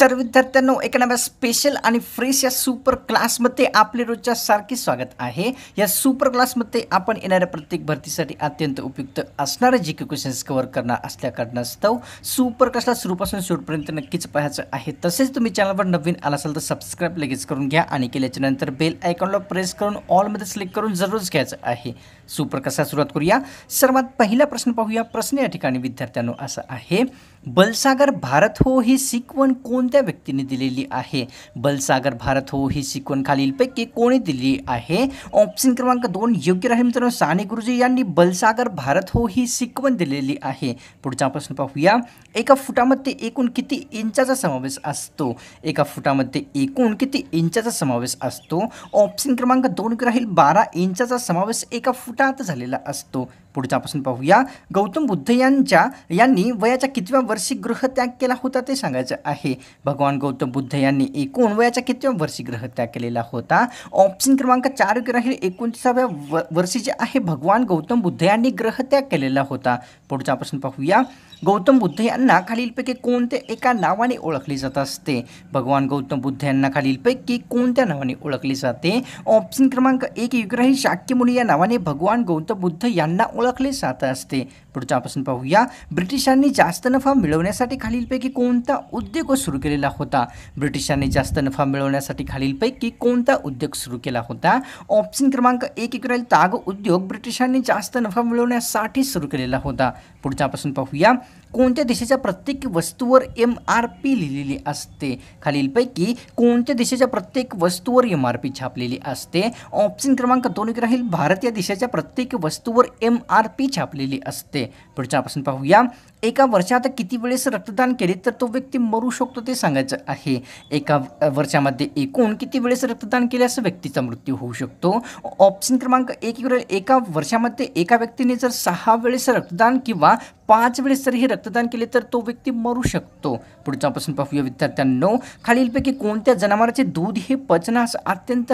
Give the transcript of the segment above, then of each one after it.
तर विद्यार्थ्यांनो, एका नव्या स्पेशल आणि फ्रेश या सुपर क्लासमध्ये आपले रोजच्या सारखे स्वागत आहे। या सुपर क्लासमध्ये आपण येणाऱ्या प्रत्येक भरतीसाठी अत्यंत उपयुक्त असणारे जीके क्वेश्चन्स कव्हर करणार असल्या कारणास्तव सुपर क्लासला सुरूपासून शेवटपर्यंत नक्कीच पाहायचं आहे। तसेच तुम्ही चॅनलवर नवीन आला असाल तर सबस्क्राइब लगेच करून घ्या आणि केल्याच्या नंतर बेल आयकॉनला प्रेस करून ऑलमध्ये सिलेक्ट करून जरूरच घ्यायचं आहे। सुपर क्लासला सुरुवात करूया। सर्वात पहिला प्रश्न पाहूया। प्रश्न या ठिकाणी विद्यार्थ्यांनो असा आहे, बलसागर भारत हो ही शिकवण कोणत्या व्यक्तीने दिलेली आहे? बलसागर भारत हो ही शिकवण खालीलपैकी कोणी दिली आहे? ऑप्शन क्रमांक 2 योग्य राहील मित्रांनो, साने गुरुजी यांनी बलसागर भारत हो ही शिकवण दिलेली आहे। पुढचा प्रश्न पाहूया। एका फुटामध्ये एकूण किती इंचाचा समावेश असतो? एका फुटामध्ये एकूण किती इंचाचा समावेश असतो? ऑप्शन क्रमांक 2 राहील 12 इंचाचा समावेश एका फुटात झालेला असतो। पुढचा प्रश्न पाहूया। गौतम बुद्ध यांनी वयाच्या कितव्या वर्षी गृहत्याग केला होता ते सांगायचं आहे। भगवान गौतम बुद्ध यांनी एकूण वयाच्या कितव्या वर्षी गृहत्याग केलेला होता? ऑप्शन क्रमांक 4 योग्य राहील 29व्या वर्षी जे आहे भगवान गौतम बुद्ध यांनी गृहत्याग केलेला होता। पुढचा प्रश्न पाहूया। गौतम बुद्ध यांना खालीलपैकी कोणत्या एका नावाने ओळखले जात असते? भगवान गौतम बुद्ध यांना खालीलपैकी कोणत्या नावाने ओळखले जाते? ऑप्शन क्रमांक 1 योग्य राहील शाक्यमुनी या नावाने भगवान गौतम बुद्ध यांना ओळखले जात असते। पुढचा प्रश्न पाहूया। ब्रिटिशांनी जास्त नफा मिळवण्यासाठी खालीलपैकी कोणता उद्योग सुरू केलेला होता? ब्रिटिशांनी जास्त नफा मिळवण्यासाठी खालीलपैकी कोणता उद्योग सुरू केला होता? ऑप्शन क्रमांक 1 योग्य राहील ताग उद्योग ब्रिटिशांनी जास्त नफा मिळवण्यासाठी सुरू केलेला होता। पुढचा प्रश्न पाहूया। कोणत्या देशाच्या प्रत्येक वस्तूवर MRP लिहिलेली असते? खालीलपैकी कोणत्या देशाच्या प्रत्येक वस्तूवर MRP छापलेली असते? ऑप्शन क्रमांक 2 राहील भारत या देशाच्या प्रत्येक वस्तूवर MRP छापलेली असते। पुढचा प्रश्न पाहूया। एका वर्षात किती वेळेस रक्तदान केले तर तो व्यक्ती मरू शकतो ते सांगायचं आहे? एका वर्षामध्ये एकूण किती वेळेस रक्तदान केल्यास व्यक्तीचा मृत्यू होऊ शकतो? ऑप्शन क्रमांक 1 एका वर्षामध्ये एका व्यक्तीने जर 6 वेळेस रक्तदान किंवा 5 वेळेस जर हे रक्तदान केले तर तो व्यक्ती मरू शकतो। पुढचा प्रश्न पाहूया विद्यार्थ्यांनो। खालीलपैकी कोणत्या जनावरांचे दूध हे पचनास अत्यंत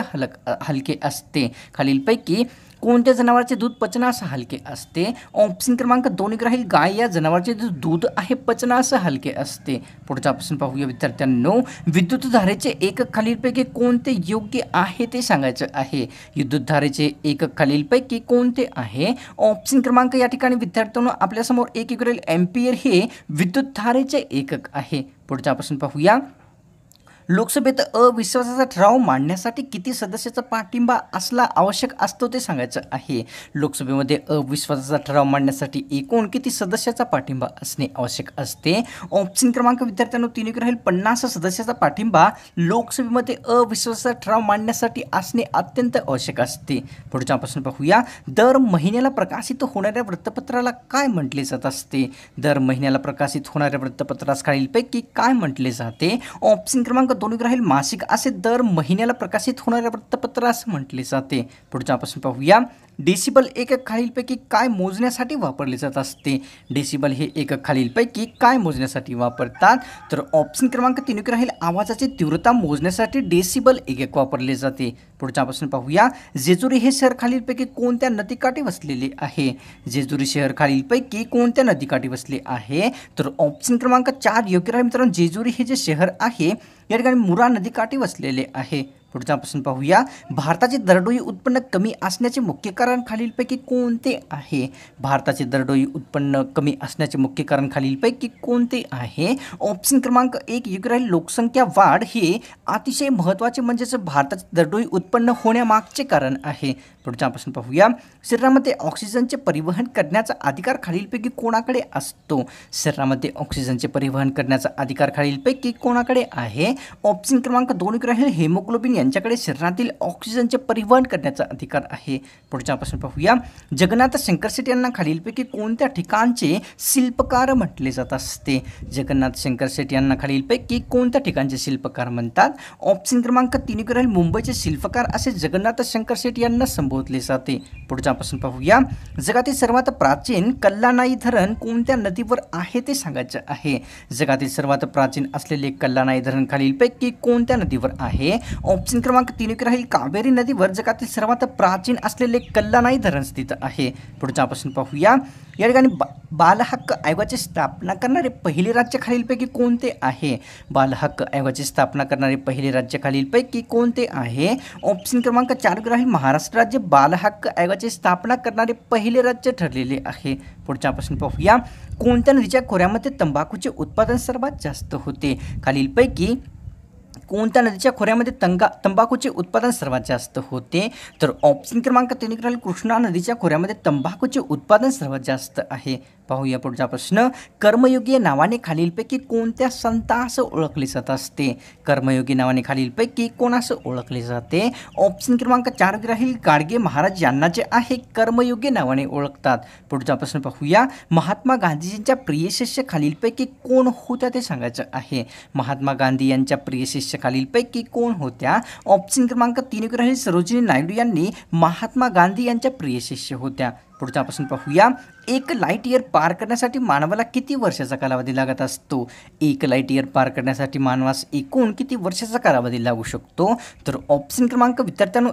हलके असते? खालीलपैकी कोणत्या जनावरांचे दूध पचनास हलके असते? ऑप्शन क्रमांक 2 राहील गाय या जनावरांचे दूध आहे पचनास हलके असते। पुढचा प्रश्न पाहूया विद्यार्थ्यांनो। विद्युतधारेचे एकक खालीलपैकी कोणते योग्य आहे ते सांगायचं आहे? विद्युतधारेचे एकक खालीलपैकी कोणते आहे? ऑप्शन क्रमांक या ठिकाणी विद्यार्थ्यांनो आपल्यासमोर 1 योग्य राहील एम्पियर हे विद्युतधारेचे एकक आहे। पुढचा प्रश्न पाहूया। लोकसभेत अविश्वासाचा ठराव मांडण्यासाठी किती सदस्याचा पाठिंबा असला आवश्यक असतो ते सांगायचं आहे? लोकसभेमध्ये अविश्वासाचा ठराव मांडण्यासाठी एकूण किती सदस्याचा पाठिंबा असणे आवश्यक असते? ऑप्शन क्रमांक विद्यार्थ्यांनो 3 राहील 50 सदस्याचा पाठिंबा लोकसभेमध्ये अविश्वासाचा ठराव मांडण्यासाठी असणे अत्यंत आवश्यक असते। पुढचा प्रश्न पाहूया। दर महिन्याला प्रकाशित होणाऱ्या वृत्तपत्राला काय म्हटले जात असते? दर महिन्याला प्रकाशित होणाऱ्या वृत्तपत्रास खालीलपैकी काय म्हटले जाते? ऑप्शन क्रमांक 2 राहील मासिक असे दर महिन्याला प्रकाशित होणाऱ्या वृत्तपत्रास म्हटले जाते। पुढचा प्रश्न पाहूया। डेसिबल एकक खालीलपैकी काय मोजण्यासाठी वापरले जात असते? डेसिबल हे एकक खालीलपैकी काय मोजण्यासाठी वापरतात? तर ऑप्शन क्रमांक 3 राहील आवाजाची तीव्रता मोजण्यासाठी डेसिबल एकक वापरले जाते। पुढचा प्रश्न पाहूया। जेजुरी हे शहर खालीलपैकी कोणत्या नदीकाठी वसलेले आहे? जेजुरी शहर खालीलपैकी कोणत्या नदीकाठी वसले आहे? तर ऑप्शन क्रमांक 4 योग्य राहील मित्रांनो। जेजुरी हे जे शहर आहे या ठिकाणी मुरा नदीकाठी वसलेले आहे। पुढचा प्रश्न पाहूया। भारताचे दरडोई उत्पन्न कमी असण्याचे मुख्य कारण खालीलपैकी कोणते आहे? भारताचे दरडोई उत्पन्न कमी असण्याचे मुख्य कारण खालीलपैकी कोणते आहे? ऑप्शन क्रमांक 1 योग्य राहील लोकसंख्या वाढ हे अतिशय महत्त्वाचे म्हणजेच भारताचे दरडोई उत्पन्न होण्यामागचे कारण आहे। पुढचा प्रश्न पाहूया। शरीरामध्ये ऑक्सिजनचे परिवहन करण्याचा अधिकार खालीलपैकी कोणाकडे असतो? शरीरामध्ये ऑक्सिजनचे परिवहन करण्याचा अधिकार खालीलपैकी कोणाकडे आहे? ऑप्शन क्रमांक 2 राहील हेमोग्लोबिन यांच्याकडे शरीरातील ऑक्सिजनचे परिवहन करण्याचा अधिकार आहे। पुढचा प्रश्न पाहूया। जगन्नाथ शंकर शेट यांना खालीलपैकी कोणत्या ठिकाणचे शिल्पकार म्हटले जात असते? जगन्नाथ शंकर शेट यांना खालीलपैकी कोणत्या ठिकाणचे शिल्पकार म्हणतात? ऑप्शन क्रमांक 3 राहील मुंबईचे शिल्पकार असे जगन्नाथ शंकर शेट यांना संबोधले जाते। पुढचा प्रश्न पाहूया। जगातील सर्वात प्राचीन कल्लानाई धरण कोणत्या नदीवर आहे ते सांगायचं आहे? जगातील सर्वात प्राचीन असलेले कल्लानाई धरण खालीलपैकी कोणत्या नदीवर आहे? ऑप्शन क्रमांक 3 राहील कावेरी नदीवर जगातील सर्वात प्राचीन असलेले कल्लानाई धरण स्थित आहे. पुढचा प्रश्न पाहूया. या ठिकाणी बालहक्क आयोगाची स्थापना करणारे पहिले राज्य खालीलपैकी कोणते आहे? बालहक्क आयोगाची स्थापना करणारे पहिले राज्य खालीलपैकी कोणते आहे? ऑप्शन क्रमांक 4 राहील महाराष्ट्र राज्य बालहक्क आयोगाची स्थापना करणारे पहिले राज्य ठरलेले आहे. पुढचा प्रश्न पाहूया. कोणत्या नदीच्या खोऱ्यामध्ये तंबाखूचे उत्पादन सर्वात जास्त होते? खालीलपैकी कोणत्या नदीच्या खोऱ्यामध्ये तंबाखूचे उत्पादन सर्वात जास्त होते? तर ऑप्शन क्रमांक 3 राहील कृष्णा नदीच्या खोऱ्यामध्ये तंबाखूचे उत्पादन सर्वात जास्त आहे. पाहूया पुढचा प्रश्न. कर्मयोगी नावाने खालीलपैकी कोणत्या संतास ओळखले जात असते? कर्मयोगी नावाने खालीलपैकी कोणास ओळखले जाते? ऑप्शन क्रमांक 4 राहील गाडगे महाराज यांना जे आहे कर्मयोगी नावाने ओळखतात. पुढचा प्रश्न पाहूया. महात्मा गांधीजींच्या प्रिय शिष्य खालीलपैकी कोण होत्या ते सांगायचं आहे. महात्मा गांधी यांच्या प्रिय शिष्य खालीलपैकी कोण होत्या? ऑप्शन क्रमांक 3 राहील सरोजिनी नायडू यांनी महात्मा गांधी यांच्या प्रिय शिष्य होत्या. पुढचा प्रश्न पाहूया. एक लाईट इयर पार करण्यासाठी मानवाला किती वर्षाचा कालावधी लागत असतो? एक लाईट इयर पार करण्यासाठी मानवास एकूण किती वर्षाचा कालावधी लागू शकतो? तर ऑप्शन क्रमांक विद्यार्थ्यांनो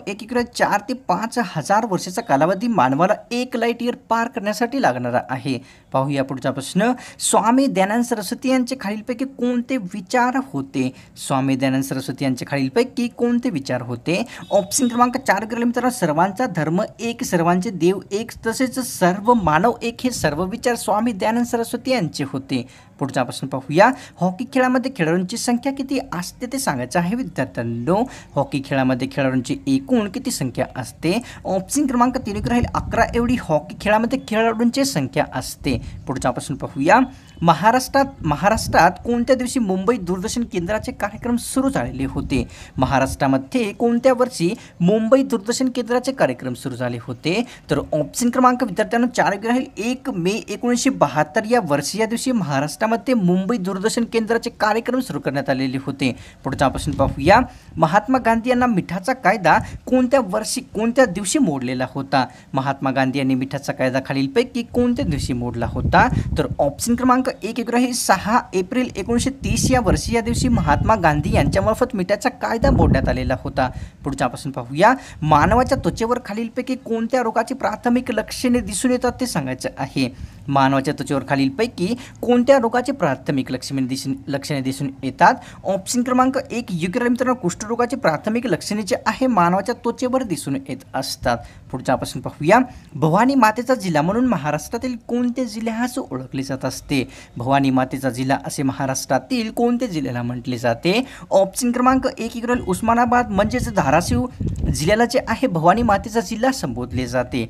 4 ते 5,000 वर्षाचा कालावधी मानवाला एक लाईट इयर पार करण्यासाठी लागणारा आहे. पाहूया पुढचा प्रश्न. स्वामी दयानंद सरस्वती यांचे खालीलपैकी कोणते विचार होते? स्वामी दयानंद सरस्वती यांचे खालीलपैकी कोणते विचार होते? ऑप्शन क्रमांक 4 मित्रांनो सर्वांचा धर्म एक, सर्वांचे देव एक, तसेच सर्व मानव एक हे सर्व विचार स्वामी दयानंद सरस्वती यांचे होते. पुढचा प्रश्न पाहूया. हॉकी खेळामध्ये खेळाडूंची संख्या किती असते ते सांगायचं आहे विद्यार्थ्यांनो. हॉकी खेळामध्ये खेळाडूंची एकूण किती संख्या असते? ऑप्शन क्रमांक 3 राहील 11 एवढी हॉकी खेळामध्ये खेळाडूंची संख्या असते. पुढचा प्रश्न पाहूया. महाराष्ट्रात कोणत्या दिवशी मुंबई दूरदर्शन केंद्राचे कार्यक्रम सुरू झालेले होते? महाराष्ट्रामध्ये कोणत्या वर्षी मुंबई दूरदर्शन केंद्राचे कार्यक्रम सुरू झाले होते? तर ऑप्शन क्रमांक विद्यार्थ्यांनो 4 राहील 1 मे 1972 या वर्षी या दिवशी महाराष्ट्रामध्ये मुंबई दूरदर्शन केंद्राचे कार्यक्रम सुरू करण्यात आलेले होते. पुढचा प्रश्न पाहूया. महात्मा गांधी यांना मिठाचा कायदा कोणत्या दिवशी मोडलेला होता? महात्मा गांधी यांनी मिठाचा कायदा खालीलपैकी कोणत्या दिवशी मोडला होता? तर ऑप्शन क्रमांक 1 राहील 6 एप्रिल 1930 या वर्षी या दिवशी महात्मा गांधी यांच्यामार्फत मिठाचा कायदा मोडण्यात आलेला होता. पुढचा प्रश्न पाहूया. मानवाच्या त्वचेवर खालीलपैकी कोणत्या रोगाची प्राथमिक लक्षणे दिसून येतात ते सांगायचं आहे. मानवाच्या त्वचेवर खालीलपैकी कोणत्या रोगाची प्राथमिक लक्षणे दिसून येतात? ऑप्शन क्रमांक 1 योग्य मित्रांनो कुष्ठरोगाची प्राथमिक लक्षणे जे आहे मानवाच्या त्वचेवर दिसून येत असतात. पुढचा प्रश्न पाहूया. भवानी मातेचा जिल्हा म्हणून महाराष्ट्रातील कोणत्या जिल्ह्यास ओळखले जात असते? भवानी मातेचा जिल्हा असे महाराष्ट्रातील कोणत्या जिल्ह्याला म्हटले जाते? ऑप्शन क्रमांक 1 उस्मानाबाद म्हणजेच धाराशिव जिल्ह्याला जे आहे भवानी मातेचा जिल्हा संबोधले जाते.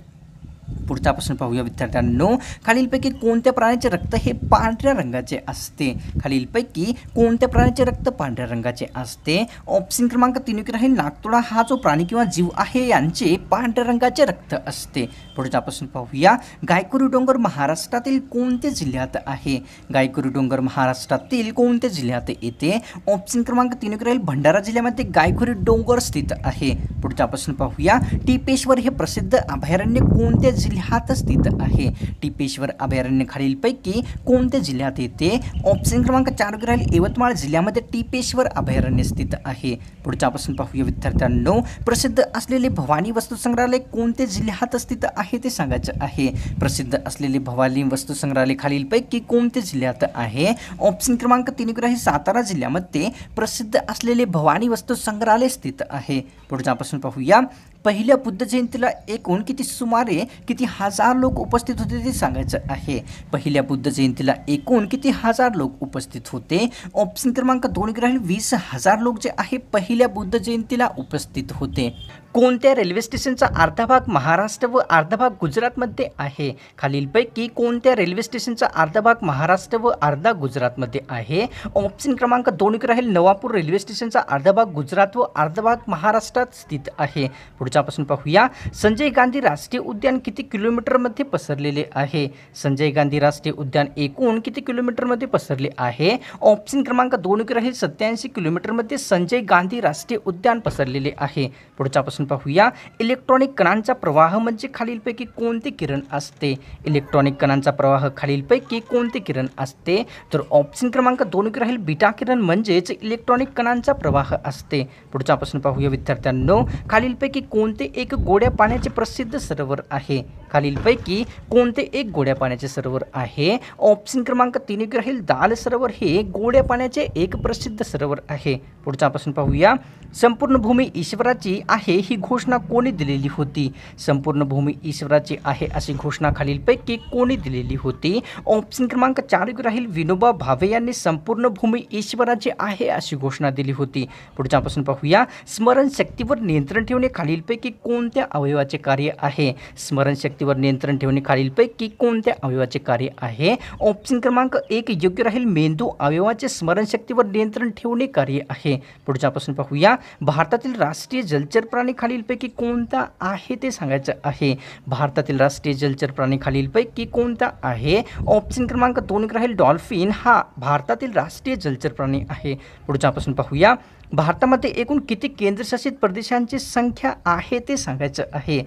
पुढचा प्रश्न पाहूया विद्यार्थ्यांनो. खालीलपैकी कोणत्या प्राण्याचे रक्त हे पांढऱ्या रंगाचे असते? खालीलपैकी कोणत्या प्राण्याचे रक्त पांढऱ्या रंगाचे असते? ऑप्शन क्रमांक 3 राहील नागतोडा हा जो प्राणी किंवा जीव आहे यांचे पांढऱ्या रंगाचे रक्त असते. पुढचा प्रश्न पाहूया. गायकरी डोंगर महाराष्ट्रातील कोणत्या जिल्ह्यात आहे? गायकरी डोंगर महाराष्ट्रातील कोणत्या जिल्ह्यात येते? ऑप्शन क्रमांक 3 राहील भंडारा जिल्ह्यामध्ये गायकरी डोंगर स्थित आहे. पुढचा प्रश्न पाहूया. टिपेश्वर हे प्रसिद्ध अभयारण्य कोणत्या जिल्ह्यात स्थित आहे? टिपेश्वर अभयारण्य खालीलपैकी कोणत्या जिल्ह्यात येते? ऑप्शन क्रमांक 4 राहील यवतमाळ जिल्ह्यामध्ये टिपेश्वर अभयारण्य स्थित आहे. पुढचा प्रश्न पाहूया विद्यार्थ्यांनो. प्रसिद्ध असलेले भवानी वस्तू संग्रहालय कोणत्या जिल्ह्यात स्थित आहे ते सांगायचं आहे. प्रसिद्ध असलेले भवानी वस्तू संग्रहालय खालीलपैकी कोणत्या जिल्ह्यात आहे? ऑप्शन क्रमांक 3 राहील सातारा जिल्ह्यामध्ये प्रसिद्ध असलेले भवानी वस्तू संग्रहालय स्थित आहे. पुढचा प्रश्न पाहूया. पहिल्या बुद्ध जयंतीला एकूण सुमारे किती हजार लोक उपस्थित होते ते सांगायचं आहे. पहिल्या बुद्ध जयंतीला एकूण किती हजार लोक उपस्थित होते? ऑप्शन क्रमांक 2 राहील 20,000 लोक जे आहे पहिल्या बुद्ध जयंतीला उपस्थित होते. कोणत्या रेल्वे स्टेशनचा अर्धा भाग महाराष्ट्र व अर्धा भाग गुजरातमध्ये आहे? खालीलपैकी कोणत्या रेल्वे स्टेशनचा अर्धा भाग महाराष्ट्र व अर्धा गुजरातमध्ये आहे? ऑप्शन क्रमांक 2 राहील नवापूर रेल्वे स्टेशनचा अर्धा भाग गुजरात व अर्धा भाग महाराष्ट्रात स्थित आहे. पुढचा प्रश्न पाहूया. संजय गांधी राष्ट्रीय उद्यान किती किलोमीटरमध्ये पसरलेले आहे? संजय गांधी राष्ट्रीय उद्यान एकूण किती किलोमीटरमध्ये पसरले आहे? ऑप्शन क्रमांक 2 राहील 87 किलोमीटरमध्ये संजय गांधी राष्ट्रीय उद्यान पसरलेले आहे. पुढचा प्रश्न प्रश्न पाहूया, इलेक्ट्रॉनिक कणांचा प्रवाह म्हणजे खालीलपैकी कोणते किरण असते? इलेक्ट्रॉनिक कणांचा प्रवाह खालीलपैकी कोणते किरण असते? तर ऑप्शन क्रमांक 2 राहील बीटा किरण म्हणजेच इलेक्ट्रॉनिक कणांचा प्रवाह असते. पुढचा प्रश्न पाहूया विद्यार्थ्यांनो, खालीलपैकी कोणते एक गोड्या पाण्याचे प्रसिद्ध सरोवर आहे? खालीलपैकी कोणते एक गोड्या पाण्याचे सरोवर आहे? ऑप्शन क्रमांक 3 राहील दाल सरोवर हे गोड्या पाण्याचे एक प्रसिद्ध सरोवर आहे. पुढचा प्रश्न पाहूया, संपूर्ण भूमी ईश्वराची आहे ही घोषणा कोणी दिलेली होती? संपूर्ण भूमी ईश्वराची आहे अशी घोषणा खालीलपैकी कोणी दिलेली होती? ऑप्शन क्रमांक 4 राहील विनोबा भावे यांनी संपूर्ण भूमी ईश्वराची आहे अशी घोषणा दिली होती. पुढचा प्रश्न पाहूया, स्मरणशक्तीवर नियंत्रण ठेवणे खालीलपैकी कोणत्या अवयवाचे कार्य आहे? स्मरणशक्तीवर नियंत्रण ठेवणे खालीलपैकी कोणत्या अवयवाचे कार्य आहे? ऑप्शन क्रमांक 1 योग्य राहील मेंदू अवयवाचे स्मरणशक्तीवर नियंत्रण ठेवणे कार्य आहे. पुढचा प्रश्न पाहूया, भारतातील राष्ट्रीय जलचर प्राणी खालीलपैकी कोणता आहे ते सांगायचं आहे. भारतातील राष्ट्रीय जलचर प्राणी खालीलपैकी कोणता आहे? ऑप्शन क्रमांक 2 राहील डॉल्फिन हा भारतातील राष्ट्रीय जलचर प्राणी आहे. पुढचा प्रश्न पाहूया, भारतामध्ये एकूण किती केंद्रशासित प्रदेशांची संख्या आहे ते सांगायचं आहे.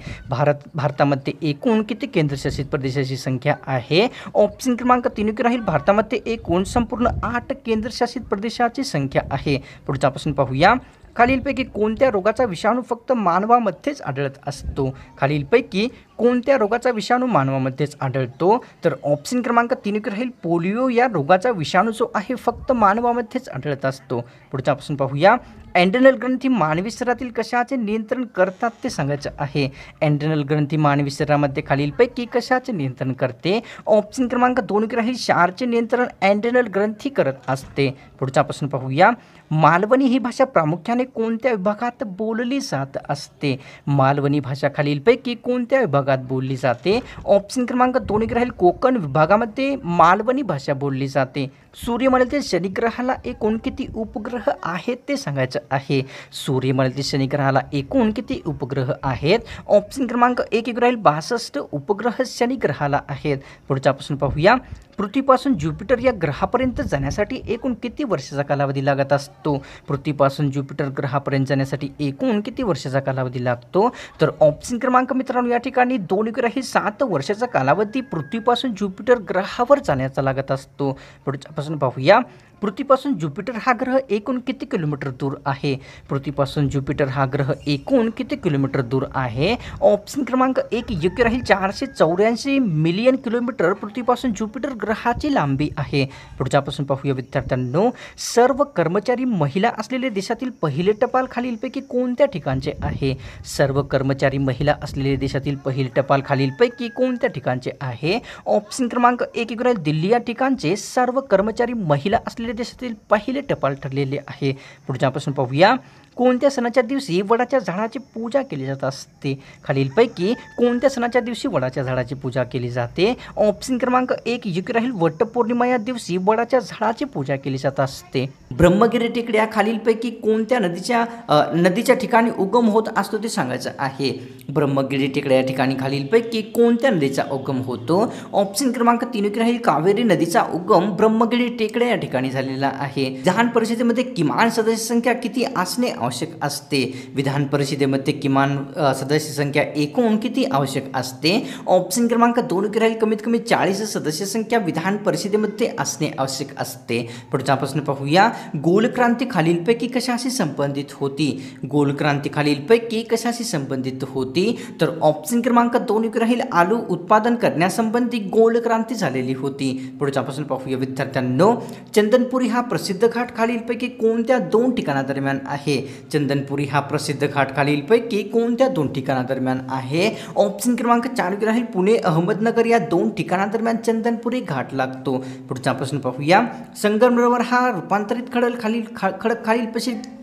भारतामध्ये एकूण किती केंद्रशासित प्रदेशाची संख्या आहे? ऑप्शन क्रमांक 3 राहील भारतामध्ये एकूण संपूर्ण 8 केंद्रशासित प्रदेशाची संख्या आहे. पुढचा प्रश्न पाहूया, खालीलपैकी कोणत्या रोगाचा विषाणू फक्त मानवामध्येच आढळत असतो? खालीलपैकी कोणत्या रोगाचा विषाणू मानवामध्येच आढळतो? तर ऑप्शन क्रमांक 3 राहील पोलिओ या रोगाचा विषाणू जो आहे फक्त मानवामध्येच आढळत असतो. पुढचा प्रश्न पाहूया, एंड्रेनल ग्रंथी मानवी शरीरातील कशाचे नियंत्रण करतात ते सांगायचं आहे. एंड्रेनल ग्रंथी मानवी शरीरामध्ये खालीलपैकी कशाचे नियंत्रण करते? ऑप्शन क्रमांक 2 राहील क्षारचे नियंत्रण एंड्रेनल ग्रंथी करत असते. पुढचा प्रश्न पाहूया, मालवणी ही भाषा प्रामुख्याने कोणत्या विभागात बोलली जात असते? मालवणी भाषा खालीलपैकी कोणत्या विभागात बोलली जाते? ऑप्शन क्रमांक 2 राहील कोकण विभागामध्ये मालवणी भाषा बोलली जाते. सूर्यमालेतील शनिग्रहाला एकूण किती उपग्रह आहेत ते सांगायचं आहे. सूर्यमालेतील शनिग्रहाला एकूण किती उपग्रह आहेत? ऑप्शन क्रमांक 1 राहील 62 उपग्रह शनिग्रहाला आहेत. पुढचा प्रश्न पाहूया, पृथ्वीपासून ज्युपिटर या ग्रहापर्यंत जाण्यासाठी एकूण किती वर्षाचा कालावधी लागत असतो? पृथ्वीपासून ज्युपिटर ग्रहापर्यंत जाण्यासाठी एकूण किती वर्षाचा कालावधी लागतो? तर ऑप्शन क्रमांक मित्रांनो या ठिकाणी 2 राहील 7 वर्षाचा कालावधी पृथ्वीपासून ज्युपिटर ग्रहावर जाण्याचा लागत असतो. पुढचा प्रश्न पाहूया, पृथ्वीपासून ज्युपिटर हा ग्रह एकूण किती किलोमीटर दूर आहे? पृथ्वीपासून ज्युपिटर हा ग्रह एकूण किती किलोमीटर दूर आहे? ऑप्शन क्रमांक 1 योग्य राहील 484 मिलियन किलोमीटर पृथ्वीपासून ज्युपिटर ग्रहाची लांबी आहे. पुढचा प्रश्न पाहूया विद्यार्थ्यांनो, सर्व कर्मचारी महिला असलेले देशातील पहिले टपाल खालीलपैकी कोणत्या ठिकाणचे आहे? सर्व कर्मचारी महिला असलेले देशातील पहिले टपाल खालीलपैकी कोणत्या ठिकाणचे आहे? ऑप्शन क्रमांक 1 राहील दिल्ली या ठिकाणचे सर्व कर्मचारी महिला असलेले देशातील पहिले टपाल ठरलेले आहे. पुढचा प्रश्न पाहूया, कोणत्या सणाच्या दिवशी वडाच्या झाडाची पूजा केली जात असते? खालीलपैकी कोणत्या सणाच्या दिवशी वडाच्या झाडाची पूजा केली जाते? ऑप्शन क्रमांक 1 योग्य राहील वटपौर्णिमा या दिवशी वडाच्या झाडाची पूजा केली जात असते. ब्रह्मगिरी टेकड्या खालीलपैकी कोणत्या नदीच्या ठिकाणी उगम होत असतो ते सांगायचं आहे. ब्रह्मगिरी टेकड्या या ठिकाणी खालीलपैकी कोणत्या नदीचा उगम होतो? ऑप्शन क्रमांक 3 राहील कावेरी नदीचा उगम ब्रह्मगिरी टेकड्या या ठिकाणी झालेला आहे. विधान परिषदेमध्ये किमान सदस्य संख्या किती असणे आवश्यक असते? विधान परिषदेमध्ये किमान सदस्य संख्या एकूण किती आवश्यक असते? ऑप्शन क्रमांक 2 राहील कमीत कमी 40 सदस्य संख्या विधान परिषदेमध्ये असणे आवश्यक असते. पुढचा प्रश्न पाहूया, गोलक्रांती खालीलपैकी कशाशी संबंधित होती? गोलक्रांती खालीलपैकी कशाशी संबंधित होती? तर ऑप्शन क्रमांक 2 राहील आलू उत्पादन करण्यासंबंधी गोलक्रांती झालेली होती. पुढचा प्रश्न पाहूया विद्यार्थ्यांनो, चंदनपुरी हा प्रसिद्ध घाट खालीलपैकी कोणत्या 2 ठिकाणादरम्यान आहे? चंदनपुरी हा प्रसिद्ध घाट खालीलपैकी कोणत्या 2 ठिकाणादरम्यान आहे? ऑप्शन क्रमांक 4 राहील पुणे अहमदनगर या 2 ठिकाणादरम्यान चंदनपुरी घाट लागतो. पुढचा प्रश्न पाहूया, संगमरवर हा रूपांतरित खडक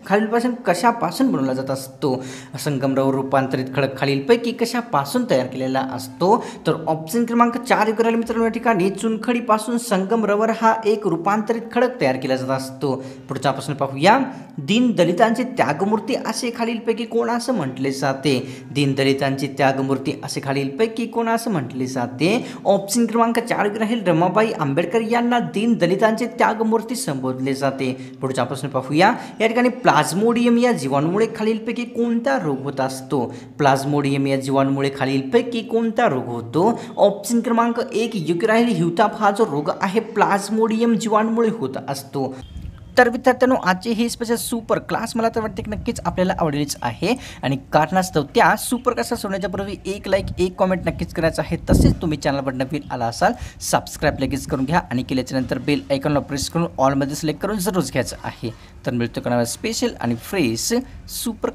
खालीलपासून कशापासून बनवला जात असतो? संगमरवर रूपांतरित खडक खालीलपैकी कशापासून तयार केलेला असतो? तर ऑप्शन क्रमांक 4 राहील मित्रांनो या ठिकाणी चुनखडीपासून संगमरवर हा एक रूपांतरित खडक तयार केला जात असतो. पुढचा प्रश्न पाहूया, दीनदलितांचे त्यागमूर्ती असे खालीलपैकी कोणास म्हटले जाते? दीनदलितांची त्यागमूर्ती असे खालीलपैकी कोणास म्हटले जाते? ऑप्शन क्रमांक 4 राहील रमाबाई आंबेडकर यांना दीनदलितांचे त्यागमूर्ती संबोधले जाते. पुढचा प्रश्न पाहूया. या ठिकाणी प्लाझ्मोडियम या जीवाणूमुळे खालीलपैकी कोणता रोग होत असतो? प्लाझ्मोडियम या जीवाणूमुळे खालीलपैकी कोणता रोग होतो? ऑप्शन क्रमांक 1 योग्य राहील. हिवताप हा जो रोग आहे प्लाझ्मोडियम जीवाणूमुळे होत असतो. तर विद्यार्थ्यांनो, आजची ही स्पेशल सुपर क्लास मला तर वाटते की नक्कीच आपल्याला आवडलीच आहे आणि कारणास्तव त्या सुपर क्लास सोडण्याच्या पूर्वी एक लाईक एक कॉमेंट नक्कीच करायचं आहे. तसेच तुम्ही चॅनलवर नवीन आला असाल सबस्क्राईब लगेच करून घ्या आणि केल्याच्या नंतर बेल आयकॉनला प्रेस करून ऑलमध्ये सिलेक्ट करून जरूर घ्यायचं आहे. तर मिळतो कोणाला स्पेशल आणि फ्रेश सुपर